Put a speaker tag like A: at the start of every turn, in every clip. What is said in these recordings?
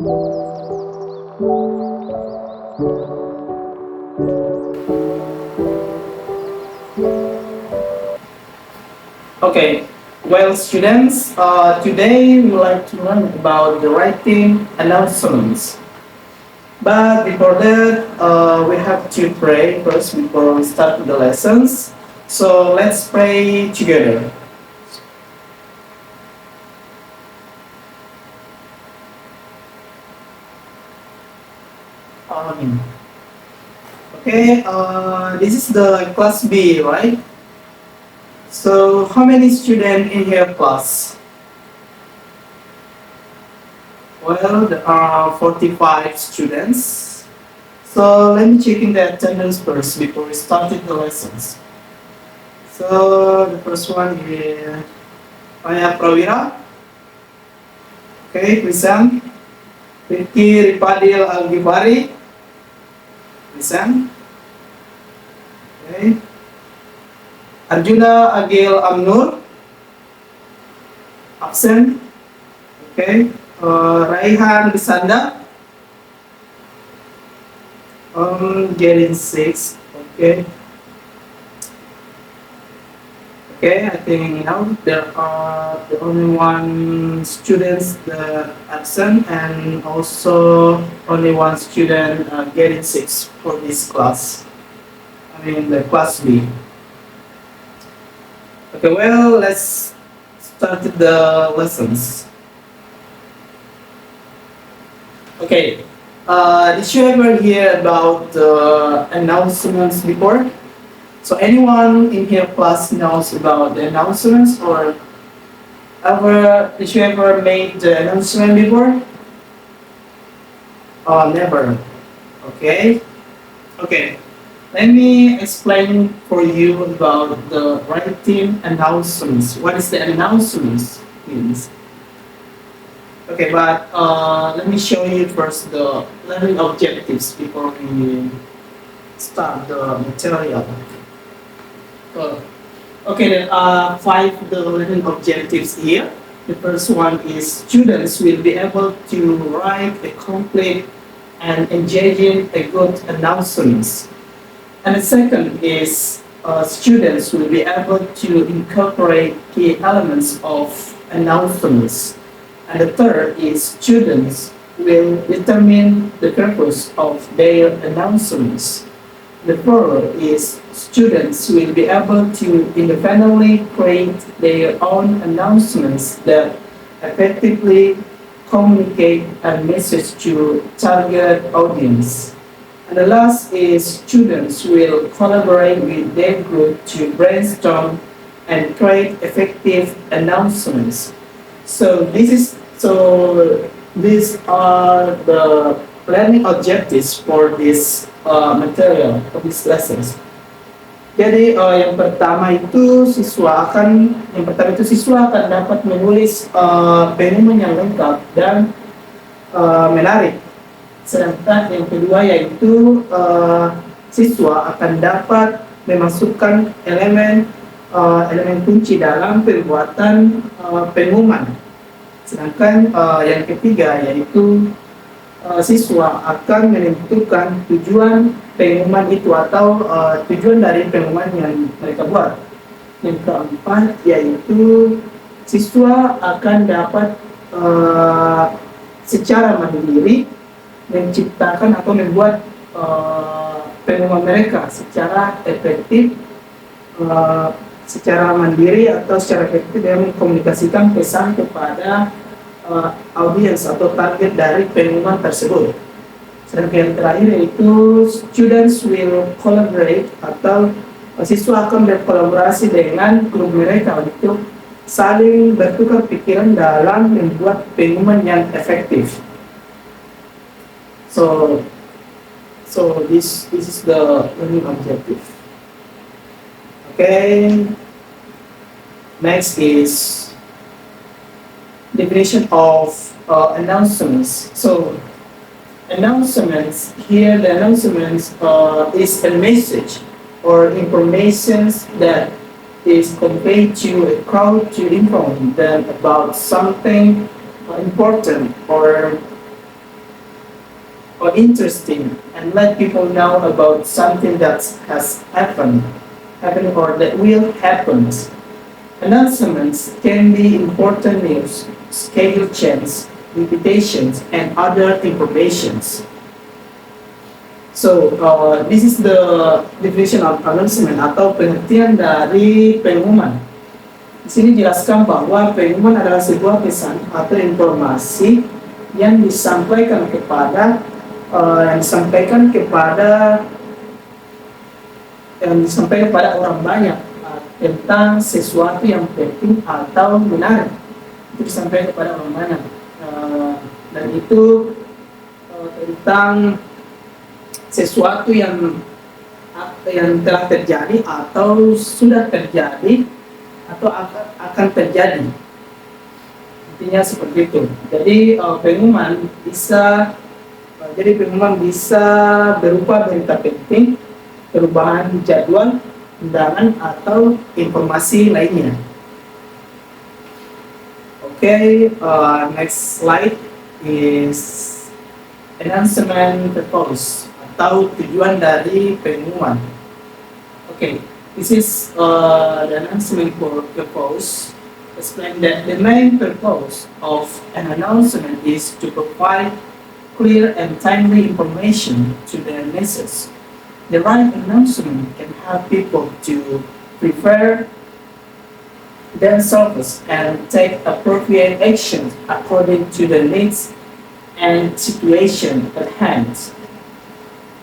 A: Okay, well, students, today we would like to learn about the writing announcements. But before that, we have to pray first before we start the lessons. So let's pray together. Amen. Okay, this is the class B, right? So how many students in your class? Well, there are 45 students. So let me check in the attendance first before we started the lessons. So the first one is Maya Prawira. Okay, present. Ricky Ripadil Al-Gibari. Present. Okay. Arjuna Agil Amnur. Absent. Okay. Raihan Bisanda. Getting 6. Okay. Okay, I think now there are the only one students that absent and also only one student getting 6 for this class. I mean the class B. Okay, well, let's start the lessons. Okay, did you ever hear about announcements before? So anyone in here class knows about the announcements or did you ever made the announcement before? Never. Okay. Okay. Let me explain for you about the writing announcements. What is the announcements means? Okay, but let me show you first the learning objectives before we start the material. Okay, there are 5 the learning objectives here. The first one is students will be able to write a complete and engaging a good announcements. And the second is students will be able to incorporate key elements of announcements. And the third is students will determine the purpose of their announcements. The fourth is students will be able to independently create their own announcements that effectively communicate a message to target audience. And the last is students will collaborate with their group to brainstorm and create effective announcements. These are the learning objectives for this material, for these lessons. Jadi yang pertama itu siswa akan dapat menulis pengumuman yang lengkap dan menarik. Sedangkan yang kedua yaitu siswa akan dapat memasukkan elemen kunci dalam pembuatan pengumuman. Sedangkan yang ketiga yaitu siswa akan menentukan tujuan pengumuman itu atau tujuan dari pengumuman yang mereka buat. Yang keempat yaitu siswa akan dapat secara mandiri menciptakan atau membuat pengumuman mereka secara efektif, secara mandiri atau secara efektif dan mengkomunikasikan pesan kepada audiens atau target dari pengumuman tersebut. Sedangkan yang terakhir yaitu students will collaborate atau siswa akan berkolaborasi dengan grup mereka untuk saling bertukar pikiran dalam membuat pengumuman yang efektif. So this is the learning objective. Okay. Next is definition of announcements. So announcements here, the announcements is a message or informations that is conveyed to a crowd to inform them about something important or or interesting and let people know about something that has happened or that will happen. Announcements can be important news, schedule change, invitations, and other informations. So, this is the definition of announcement atau pengertian dari pengumuman. Di sini jelaskan bahwa pengumuman adalah sebuah pesan atau informasi yang disampaikan kepada orang banyak tentang sesuatu yang penting atau menarik. Itu disampaikan kepada orang banyak, dan itu tentang sesuatu yang telah terjadi atau sudah terjadi atau akan terjadi. Intinya seperti itu. Jadi pengumuman bisa berupa berita penting, perubahan jadwal, undangan, atau informasi lainnya. Okay, next slide is announcement purpose atau tujuan dari pengumuman. Okay, this is the announcement purpose. Explain that the main purpose of an announcement is to provide clear and timely information to their masses. The right announcement can help people to prepare themselves and take appropriate action according to the needs and situation at hand.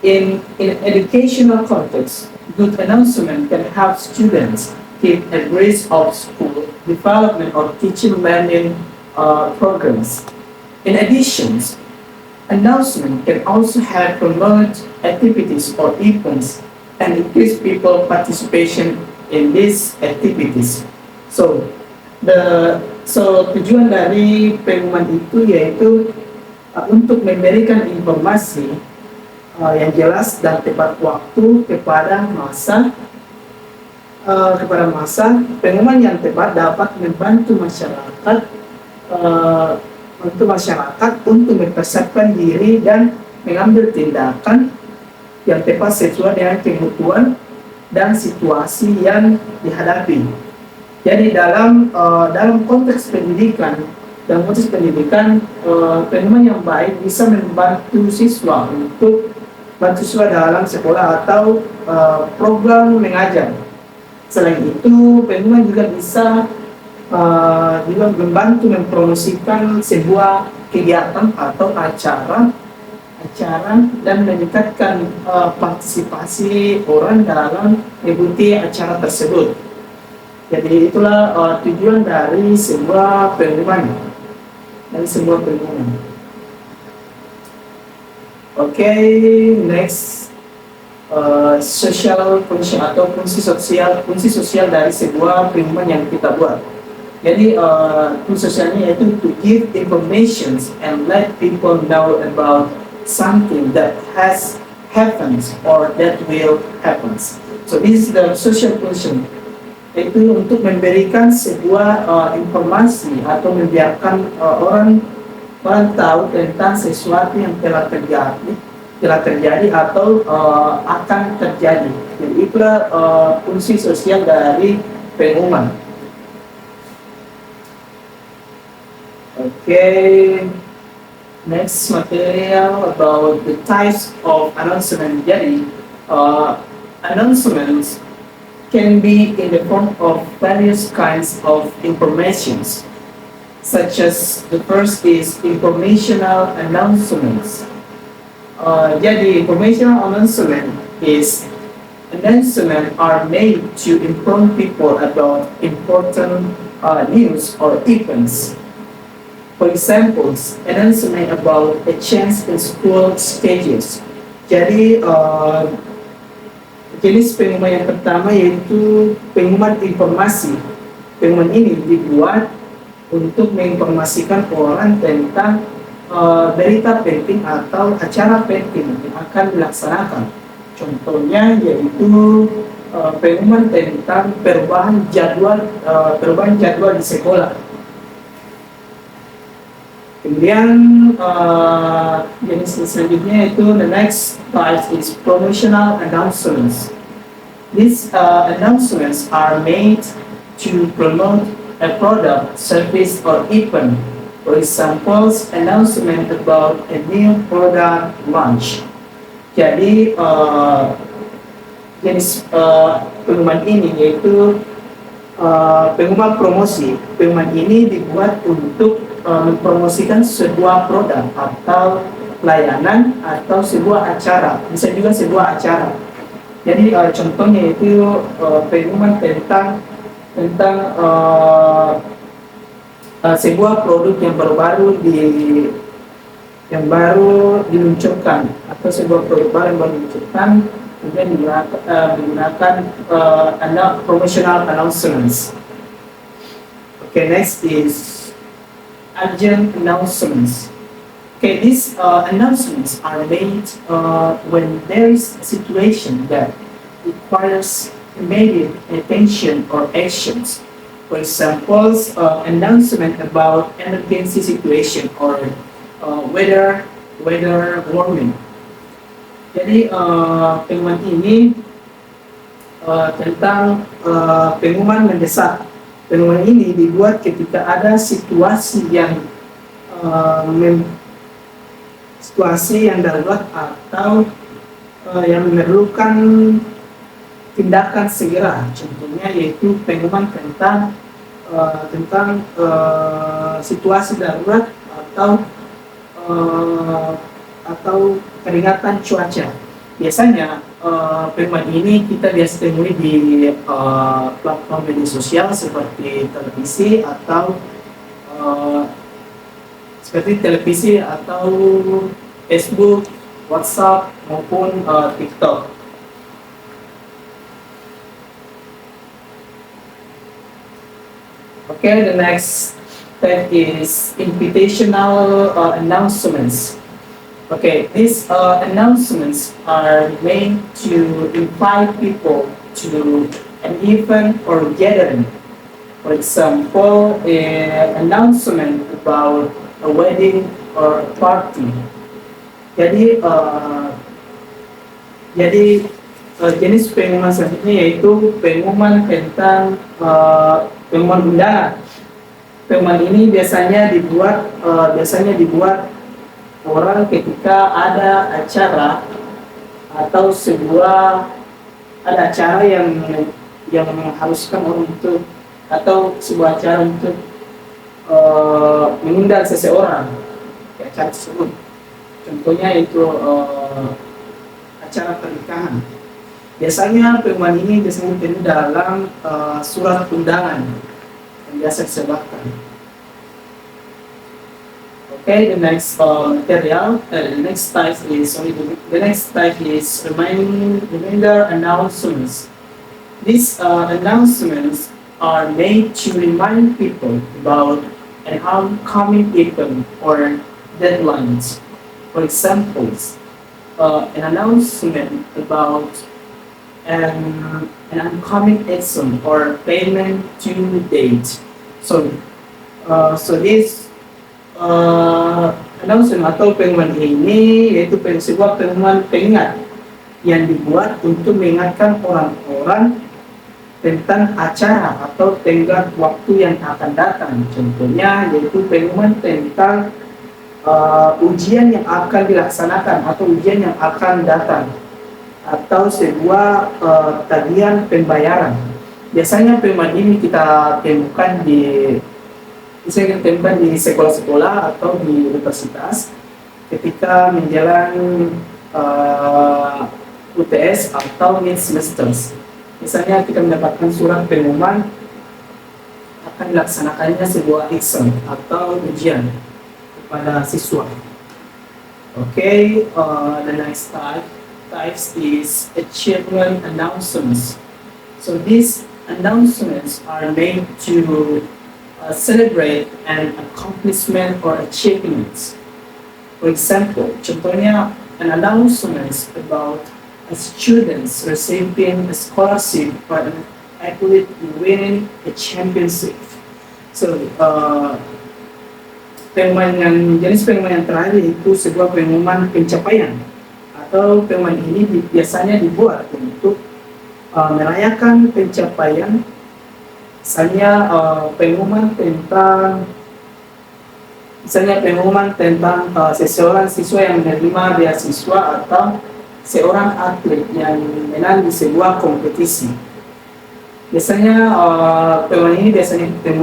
A: In educational context, good announcement can help students keep abreast of school development or teaching learning programs. In addition, announcement can also help promote activities or events and increase people participation in these activities. So tujuan dari pengumuman itu yaitu untuk memberikan informasi yang jelas dan tepat waktu kepada massa. Pengumuman yang tepat dapat membantu masyarakat untuk mempersiapkan diri dan mengambil tindakan yang tepat sesuai dengan kebutuhan dan situasi yang dihadapi. Jadi dalam konteks pendidikan, pengumuman yang baik bisa membantu siswa dalam sekolah atau program mengajar. Selain itu, pengumuman juga bisa membantu mempromosikan sebuah kegiatan atau acara dan meningkatkan partisipasi orang dalam mengikuti acara tersebut. Jadi itulah tujuan dari sebuah pengumuman. Okay, next, social function atau fungsi sosial dari sebuah pengumuman yang kita buat. Jadi fungsi sosialnya yaitu to give information and let people know about something that has happened or that will happen. So this is the social function. Itu untuk memberikan sebuah informasi atau membiarkan orang tahu tentang sesuatu yang telah terjadi atau akan terjadi. Jadi itulah fungsi sosial dari pengumuman. Okay, next material about the types of announcement. Jadi announcements can be in the form of various kinds of informations, such as the first is informational announcements. Jadi informational announcement are made to inform people about important news or events. For example, announcement about a change in school schedules. Jadi jenis pengumuman yang pertama yaitu pengumuman informasi. Pengumuman ini dibuat untuk menginformasikan orang tentang berita penting atau acara penting yang akan dilaksanakan. Contohnya yaitu pengumuman tentang perubahan jadwal di sekolah. Kemudian jenis selanjutnya itu the next type is promotional announcements. These announcements are made to promote a product, service, or event. For example, announcement about a new product launch. Jadi jenis pengumuman ini yaitu pengumuman promosi. Pengumuman ini dibuat untuk mempromosikan sebuah produk atau layanan atau sebuah acara, bisa juga sebuah acara. Jadi contohnya itu pengumuman tentang sebuah produk yang baru diluncurkan atau sebuah produk baru yang baru diluncurkan kemudian menggunakan promotional announcements. Okay, next is urgent announcements. Okay, these announcements are made when there is a situation that requires immediate attention or actions. For example, announcement about emergency situation or weather warning. Jadi pengumuman ini tentang pengumuman mendesak. Pengumuman ini dibuat ketika ada situasi yang darurat atau yang memerlukan tindakan segera. Contohnya yaitu pengumuman tentang situasi darurat atau peringatan cuaca. Biasanya pengumuman ini kita biasa temui di platform media sosial seperti televisi atau Facebook, WhatsApp maupun TikTok. Okay, the next step is invitational announcements. Okay, these announcements are made to invite people to an event or gathering. For example, an announcement about a wedding or a party. Jadi jenis pengumuman selanjutnya yaitu pengumuman tentang pengumuman undangan. Pengumuman ini biasanya dibuat orang ketika ada acara atau ada acara yang mengharuskan orang untuk atau sebuah acara untuk mengundang seseorang ke acara tersebut. Contohnya itu acara pernikahan. Biasanya pengumuman ini disebut dalam surat undangan yang biasa disebarkan. Okay, the next material, the next type is reminder announcements. These announcements are made to remind people about an upcoming event or deadlines. For example, an announcement about an upcoming exam or payment due date. So this announcement atau pengumuman ini yaitu sebuah pengumuman pengingat yang dibuat untuk mengingatkan orang-orang tentang acara atau tenggat waktu yang akan datang. Contohnya yaitu pengumuman tentang ujian yang akan dilaksanakan atau ujian yang akan datang atau sebuah tagihan pembayaran. Biasanya pengumuman ini kita temukan di sekolah-sekolah atau di universitas ketika menjalani UTS atau mid semesters. Misalnya kita mendapatkan surat pengumuman akan dilaksanakannya sebuah exam atau ujian kepada siswa. Okay, the next types is achievement announcements. So these announcements are made to celebrate an accomplishment or achievements. For example, contohnya an announcement about a student receiving a scholarship or an athlete winning a championship. So pengumuman yang jenis pengumuman yang terakhir itu sebuah pengumuman pencapaian atau pengumuman ini biasanya dibuat untuk merayakan pencapaian, misalnya pengumuman tentang seseorang siswa yang menerima beasiswa atau seorang atlet yang menang di sebuah kompetisi. Biasanya pengumuman ini biasanya kita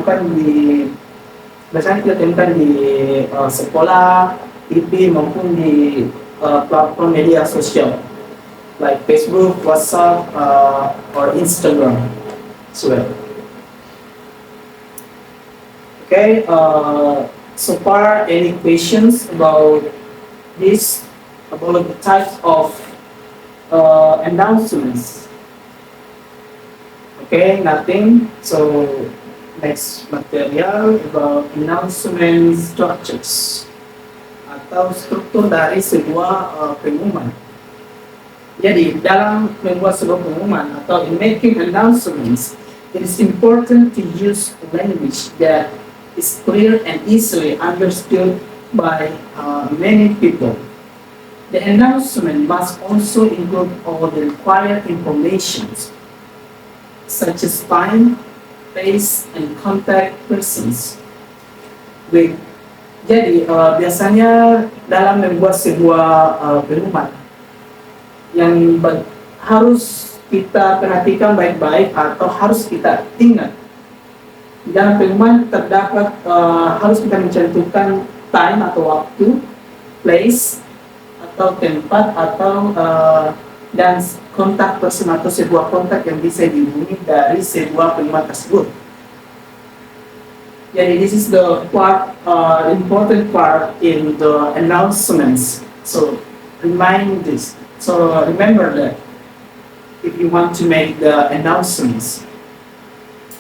A: temukan di sekolah, TV maupun di platform media sosial like Facebook, WhatsApp, or Instagram as well. Okay, so far any questions about this, about the types of announcements? Okay, nothing. So next material about announcement structures atau struktur dari sebuah pengumuman. Jadi dalam membuat sebuah pengumuman atau in making announcements, it is important to use language that is clear and easily understood by many people. The announcement must also include all the required information, such as time, place, and contact persons. Jadi biasanya dalam membuat sebuah pengumuman yang harus kita perhatikan baik-baik atau harus kita ingat. Dalam pengumuman terdapat harus kita mencantumkan time atau waktu, place atau tempat atau dan kontak person atau sebuah kontak yang bisa dihubungi dari sebuah pengumuman tersebut. Jadi this is the important part in the announcements. So remember that if you want to make the announcements.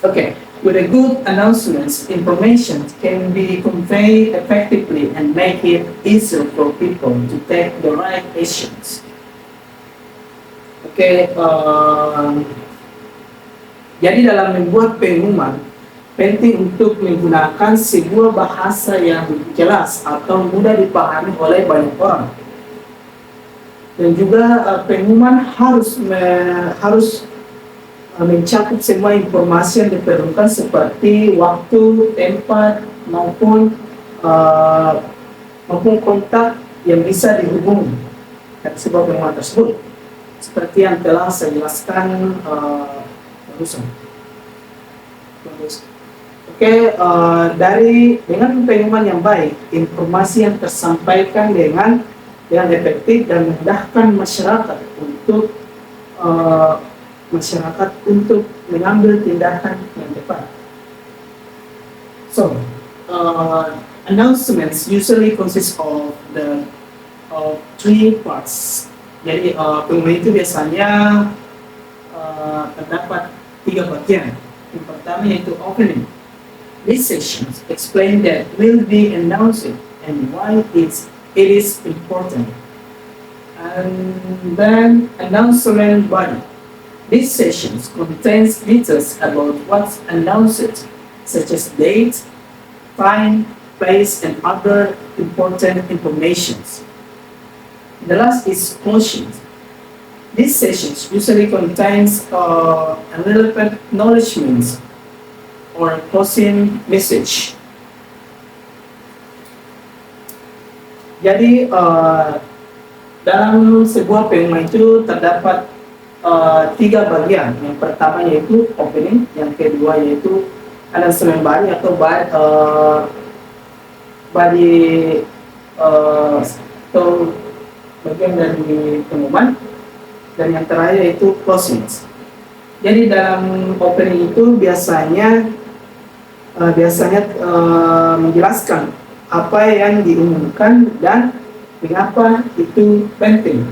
A: Okay, with a good announcements, information can be conveyed effectively and make it easier for people to take the right actions. Okay, jadi dalam membuat pengumuman, penting untuk menggunakan sebuah bahasa yang jelas atau mudah dipahami oleh banyak orang. Dan juga pengumuman harus mencakup semua informasi yang diperlukan seperti waktu, tempat, maupun kontak yang bisa dihubungi dari sebuah pengumuman tersebut, seperti yang telah saya jelaskan barusan. Oke, dengan pengumuman yang baik, informasi yang tersampaikan dengan efektif dan memudahkan masyarakat untuk mengambil tindakan yang tepat. So, announcements usually consist of three parts. Jadi pengumuman itu biasanya terdapat 3 bagian. Yang pertama yaitu opening. This session explain that will be announced and why it is important. And then announcement body. These sessions contains details about what's announced, such as date, time, place, and other important informations. The last is closing. These sessions usually contains a relevant acknowledgements or closing message. Jadi dalam sebuah pengumuman itu terdapat 3 bagian. Yang pertama yaitu opening, yang kedua yaitu announcement body atau atau bagian dari pengumuman, dan yang terakhir yaitu closing. Jadi dalam opening itu biasanya menjelaskan apa yang diumumkan dan mengapa itu penting.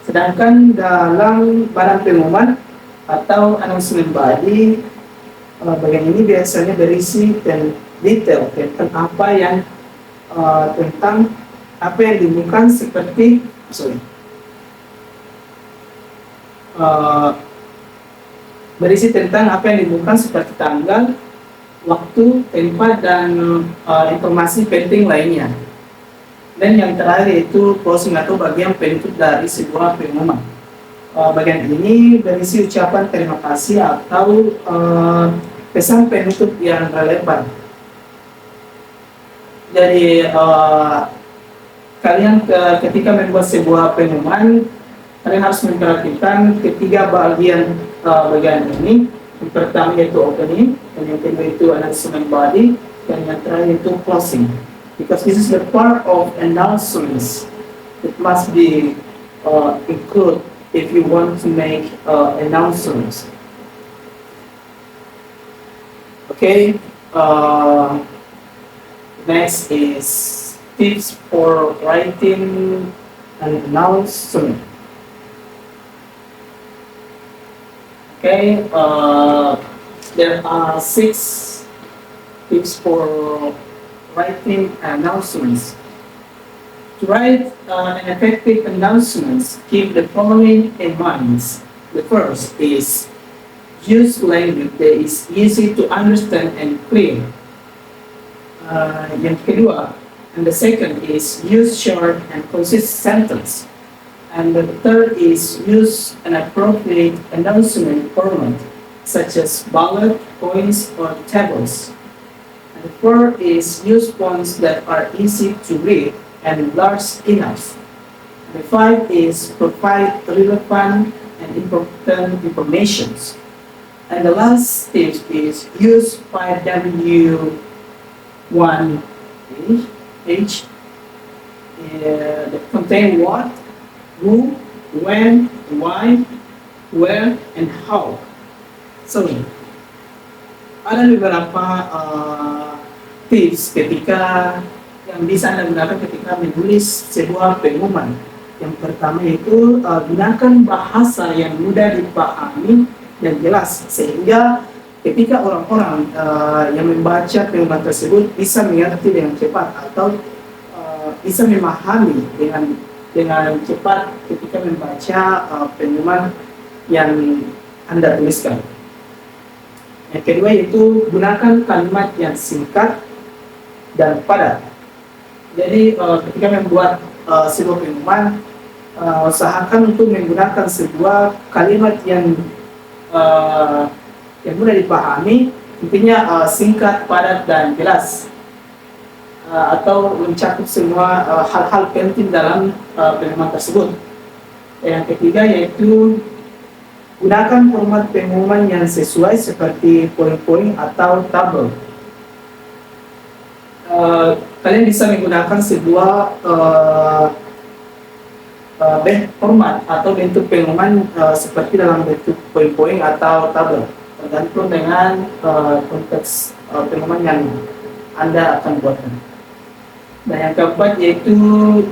A: Sedangkan dalam barang pengumuman atau announcement body, bagian ini biasanya berisi detail tentang apa yang diumumkan seperti berisi tentang apa yang diumumkan seperti tanggal, waktu, tempat, dan informasi penting lainnya. Dan yang terakhir itu closing atau bagian penutup dari sebuah pengumuman. Bagian ini berisi ucapan terima kasih atau pesan penutup yang relevan. Jadi kalian ketika membuat sebuah pengumuman, kalian harus memperhatikan ketiga bagian ini. Yang pertama yaitu opening, dan yang kedua itu announcement body, dan yang terakhir itu closing. Because this is the part of announcements that must be included if you want to make announcements. Okay. Next is tips for writing an announcement. Okay, there are 6 tips for writing announcements. To write an effective announcements, keep the following in mind. The first is use language that is easy to understand and clear. Yang kedua, and the second is use short and concise sentence. And the third is use an appropriate announcement format, such as bullet points or tables. And the fourth is use fonts that are easy to read and large enough. And the five is provide relevant and important information. And the last tip is use 5W1H that contain what, who, when, why, where, and how. So, ada beberapa tips ketika yang bisa Anda gunakan ketika menulis sebuah pengumuman. Yang pertama itu gunakan bahasa yang mudah dipahami dan jelas, sehingga ketika orang-orang yang membaca pengumuman tersebut bisa mengerti dengan cepat atau bisa memahami dengan cepat ketika membaca pengumuman yang Anda tuliskan. Yang kedua yaitu gunakan kalimat yang singkat dan padat. Jadi ketika membuat sebuah pengumuman, usahakan untuk menggunakan sebuah kalimat yang mudah dipahami, intinya singkat, padat, dan jelas. Atau mencakup semua hal-hal penting dalam pengumuman tersebut. Yang ketiga yaitu gunakan format pengumuman yang sesuai seperti poin-poin atau tabel. Kalian bisa menggunakan sebuah format atau bentuk pengumuman seperti dalam bentuk poin-poin atau tabel, tergantung dengan konteks pengumuman yang Anda akan buatkan. Dan yang keempat yaitu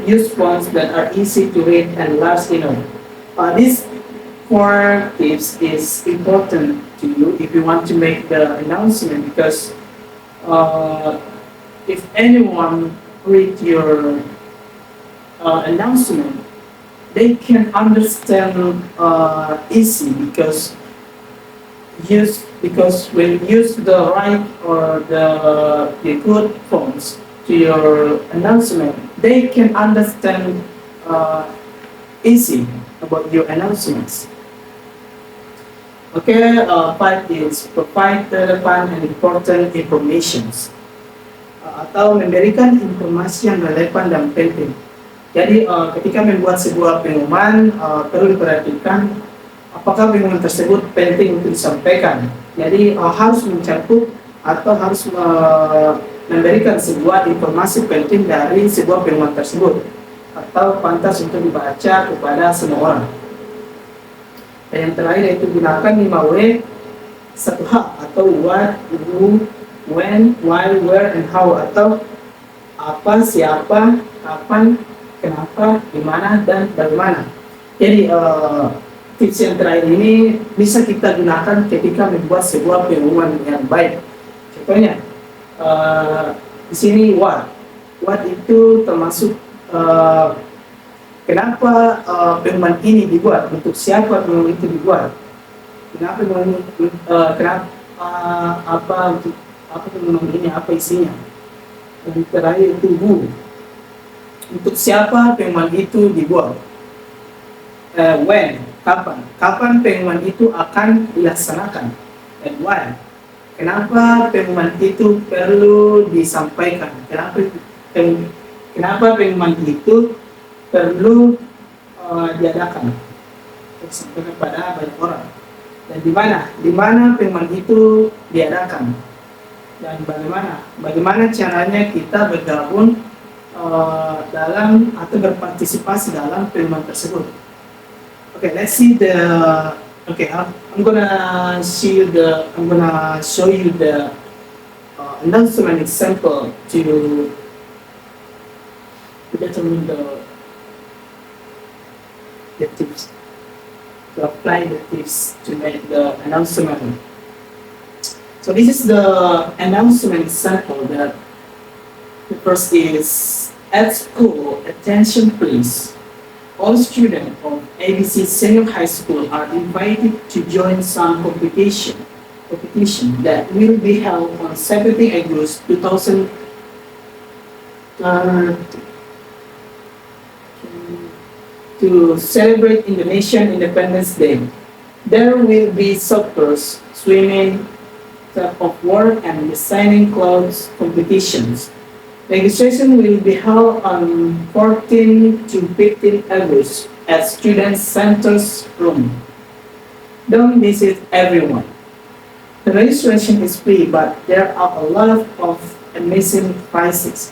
A: use fonts that are easy to read and large enough. These 4 tips is important to you if you want to make the announcement, because if anyone read your announcement, they can understand easy because when you use the right or the good fonts to your announcement, they can understand easy about your announcements. Okay, 5 is provide relevant and important informations. Atau memberikan informasi yang relevan dan penting. Jadi ketika membuat sebuah pengumuman perlu diperhatikan apakah pengumuman tersebut penting untuk disampaikan. Jadi harus mencakup atau harus memberikan sebuah informasi penting dari sebuah pengumuman tersebut atau pantas untuk dibaca kepada semua orang. Dan yang terakhir yaitu gunakan 5W 1H atau what, who, when, why, where, and how, atau apa, siapa, kapan, kenapa, di mana, dan bagaimana. Jadi tips yang terakhir ini bisa kita gunakan ketika membuat sebuah pengumuman yang baik. Contohnya di sini what itu termasuk kenapa pengumuman ini dibuat, untuk siapa pengumuman itu dibuat, kenapa pengumuman kenapa apa, untuk apa pengumuman ini, apa isinya. Dan terakhir itu who. Untuk siapa pengumuman itu dibuat? When, kapan pengumuman itu akan dilaksanakan? And why? Kenapa pengumuman itu perlu disampaikan? Kenapa pengumuman itu perlu diadakan? Disampaikan pada banyak orang. Dan di mana pengumuman itu diadakan? Dan bagaimana caranya kita bergabung dalam atau berpartisipasi dalam pengumuman tersebut? Okay, let's see the. Okay, I'm gonna show you the announcement example to determine the tips, to apply the tips to make the announcement. So this is the announcement example. That the first is, at school, attention please. All students of ABC Senior High School are invited to join some competition that will be held on 17 August 2000 to celebrate Indonesian Independence Day. There will be soccer, swimming, tug of war, and designing clothes competitions. Registration will be held on 14 to 15 August at Student Center's room. Don't miss it, everyone. The registration is free, but there are a lot of amazing prizes.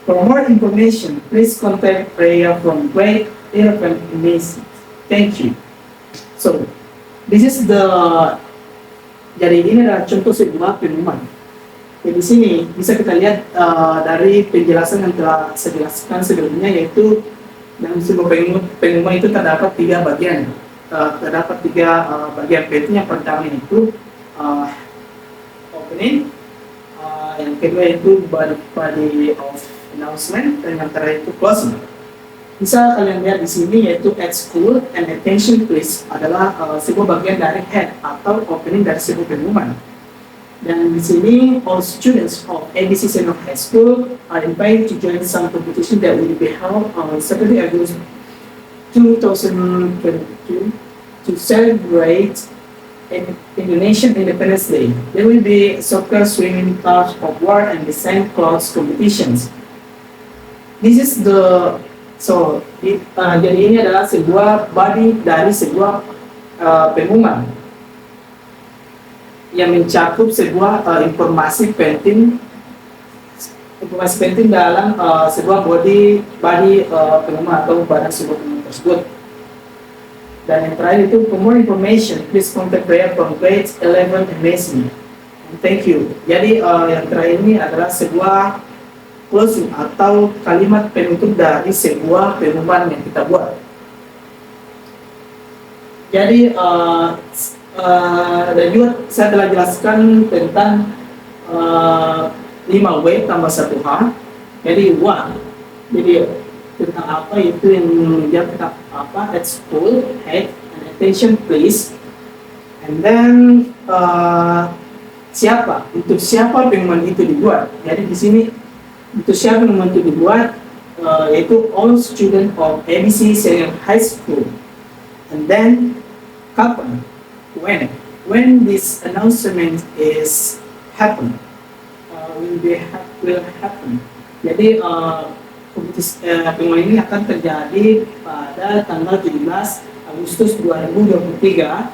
A: For more information, please contact Freya from Grade 11 Amazing. Thank you. So, this is the. Jadi ini adalah contoh sebuah pengumuman. Di sini bisa kita lihat dari penjelasan yang telah saya jelaskan sebelumnya, yaitu dalam sebuah pengumuman itu terdapat tiga bagian. Yaitu yang pertama itu opening, yang kedua itu body of announcement, dan yang terakhir itu closing. Bisa kalian lihat di sini, yaitu at school and attention please adalah sebuah bagian dari head atau opening dari sebuah pengumuman. Dan di sini, all students of ABC Senior High School are invited to join some competition that will be held on 17 August 2022 to celebrate Indonesian Independence Day. There will be soccer, swimming, tug of war, and design clothes competitions. This is the jadi ini adalah sebuah body dari sebuah pengumuman yang mencakup sebuah informasi penting dalam sebuah body pengumuman atau badan sebuah pengumuman tersebut. Dan yang terakhir itu, for more information, please contact Freya from Grade 11 Amazing. Thank you. Jadi yang terakhir ini adalah sebuah closing atau kalimat penutup dari sebuah pengumuman yang kita buat. Jadi dan juga saya telah jelaskan tentang 5W tambah 1H. Jadi what, jadi tentang apa itu yang dia tentang apa, at school, head, and attention please. And then siapa, untuk siapa pengumuman itu dibuat. Jadi di sini untuk siapa pengumuman itu dibuat, yaitu all student of ABC Senior High School. And then kapan, when this announcement is happen, will happen. Jadi pengumuman ini akan terjadi pada tanggal 17 Agustus 2023.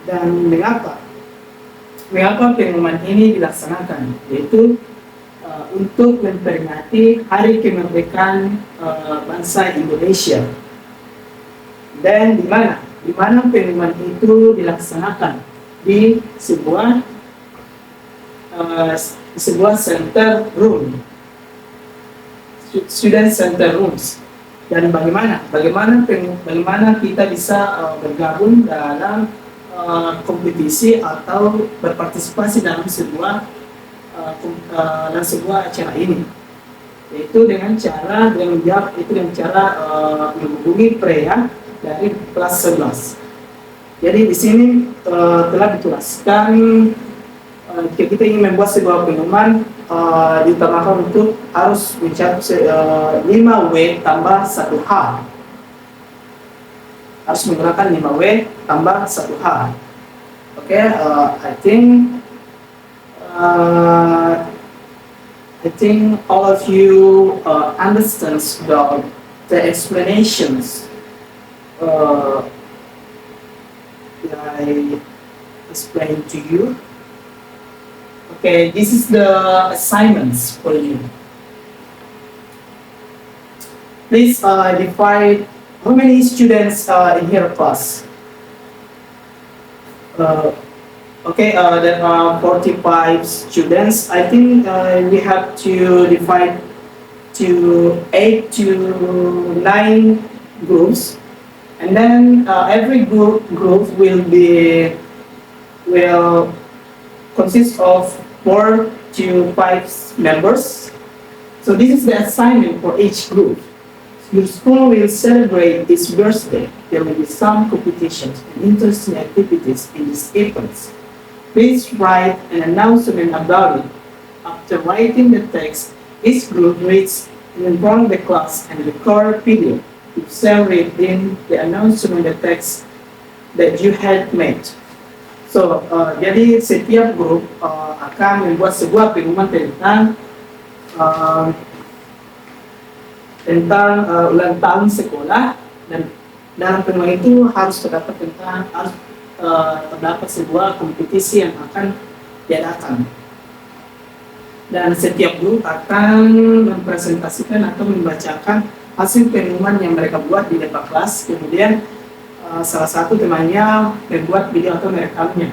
A: Dan mengapa pengumuman ini dilaksanakan, yaitu untuk memperingati Hari Kemerdekaan Bangsa Indonesia. Dan di mana pengumuman itu dilaksanakan? Di sebuah center room, student center rooms. Dan bagaimana kita bisa bergabung dalam kompetisi atau berpartisipasi dalam sebuah acara ini, yaitu dengan cara menghubungi Freya dari kelas 11. Jadi di sini telah dituliskan Jika kita ingin membuat sebuah pengumuman, diutamakan untuk harus mencakup 5W tambah 1H. Harus menggunakan 5W tambah 1H. Oke, I think all of you understands the explanations that I explained to you. Okay, this is the assignments for you. Please define how many students in your class. There are 45 students. I think we have to divide to 8 to 9 groups, and then every group will consist of 4 to 5 members. So this is the assignment for each group. Your school will celebrate its birthday. There will be some competitions and interesting activities in these events. Please write an announcement about it. After writing the text, each group reads in front of the class and record video to celebrate in the announcement the text that you had made. So, jadi setiap grup akan membuat sebuah pengumuman tentang ulang tahun sekolah, dan dalam pengumuman itu harus terdapat sebuah kompetisi yang akan diadakan. Dan setiap grup akan mempresentasikan atau membacakan hasil pengumuman yang mereka buat di depan kelas. Kemudian salah satu temannya membuat video atau merekamnya.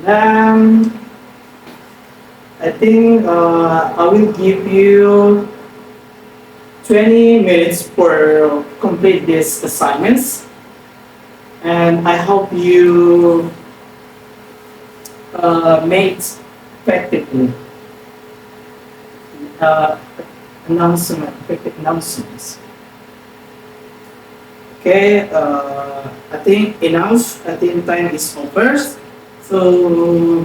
A: Dan I think I will give you 20 minutes for complete these assignments, and I hope you made effectively effective announcements. Okay, I think enough. I think time is over. So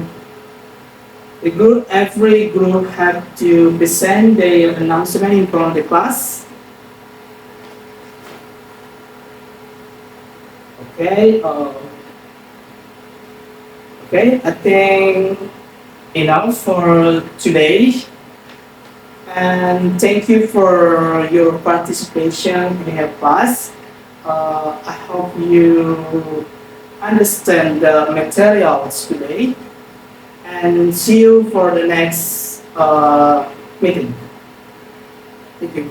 A: every group have to present their announcement in front of the class. Okay. I think enough for today. And thank you for your participation in our class. I hope you understand the materials today, and see you for the next meeting. Thank you.